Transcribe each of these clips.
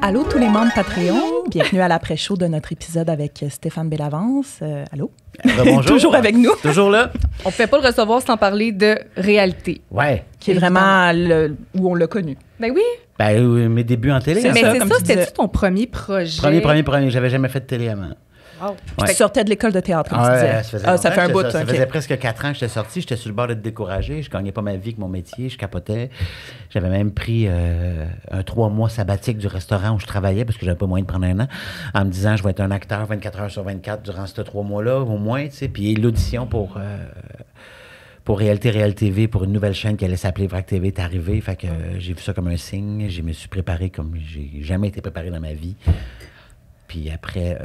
Allô tous les membres Patreon, bienvenue à l'après-show de notre épisode avec Stéphane Bellavance. Allô? Bonjour. Toujours avec nous. Toujours là. On ne pouvait pas le recevoir sans parler de réalité. Ouais. Qui est vraiment où on l'a connu. Ben oui. Ben, mes débuts en télé. C'est Mais ça, c'est comme ça, tu disais. c'était-tu ton premier projet? Premier. J'avais jamais fait de télé avant. Wow. Puis tu sortais de l'école de théâtre, comme tu disais. Ça fait un bout. Ça OK. faisait presque 4 ans que j'étais sorti. J'étais sur le bord d'être découragé. Je gagnais pas ma vie avec mon métier. Je capotais. J'avais même pris un 3 mois sabbatique du restaurant où je travaillais parce que j'avais pas moyen de prendre un an en me disant je vais être un acteur 24 heures sur 24 durant ces 3 mois-là au moins. Tu sais. Puis l'audition pour Réalité TV, pour une nouvelle chaîne qui allait s'appeler Vrac TV, est arrivée. Fait que j'ai vu ça comme un signe. Je me suis préparé comme j'ai jamais été préparé dans ma vie. Puis après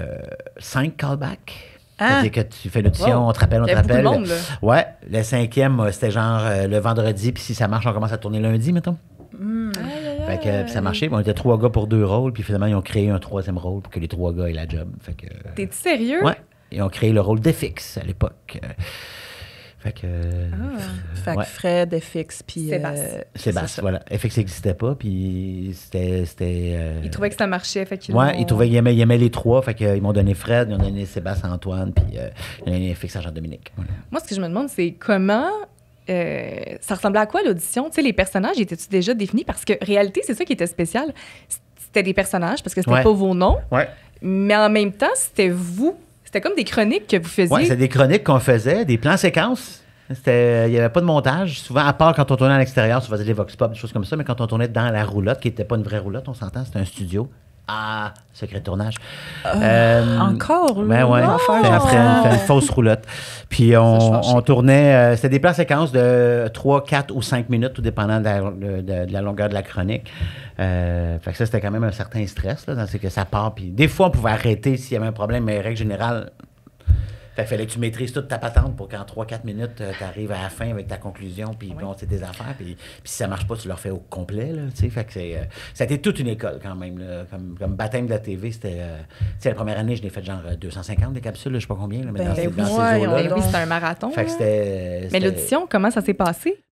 5 callbacks. C'est-à-dire que tu fais l'audition, on te rappelle, Il y a beaucoup de monde, là. Ouais. Le 5e, c'était genre le vendredi. Puis si ça marche, on commence à tourner lundi, mettons. Fait que puis ça marchait. On était 3 gars pour 2 rôles. Puis finalement, ils ont créé un 3e rôle pour que les 3 gars aient la job. Fait que, T'es-tu sérieux? ouais. Ils ont créé le rôle d'FX à l'époque. Fait que... Fait que Fred, FX, puis... Sébastien, voilà. FX n'existait pas, puis c'était... Ils trouvaient que ça marchait, fait qu'ils Ouais, ils aimaient les 3, fait qu'ils m'ont donné Fred, ils m'ont donné Sébastien Antoine, puis ils m'ont donné FX à Jean-Dominique. Voilà. Moi, ce que je me demande, c'est comment... ça ressemblait à quoi l'audition? Tu sais, les personnages, étaient-tu déjà définis? Parce que réalité, c'est ça qui était spécial. C'était des personnages, parce que c'était pas vos noms. Ouais. Mais en même temps, c'était vous. C'était comme des chroniques que vous faisiez. Oui, c'était des chroniques qu'on faisait, des plans séquences. Il n'y avait pas de montage. Souvent, à part quand on tournait à l'extérieur, ça faisait des vox pop, des choses comme ça, mais quand on tournait dans la roulotte, qui n'était pas une vraie roulotte, on s'entend, c'était un studio. Ah, secret de tournage. Encore, là? Ben ouais, après une fausse roulotte. Puis on tournait, c'était des plans séquences de 3, 4 ou 5 minutes, tout dépendant de la longueur de la chronique. Fait que ça, c'était quand même un certain stress, là, c'est que ça part. Puis des fois, on pouvait arrêter s'il y avait un problème, mais règle générale, il fallait que tu maîtrises toute ta patente pour qu'en 3-4 minutes, tu arrives à la fin avec ta conclusion, puis bon, c'est tes affaires, puis si ça marche pas, tu le refais au complet, là, tu sais. Fait que ça a été toute une école, quand même, là, comme baptême de la TV, c'était... tu sais, la première année, je n'ai fait genre 250 des capsules, là, je sais pas combien, là, mais dans ces eaux-là. Oui, c'était un marathon. Fait que c'était... Mais l'audition, comment ça s'est passé?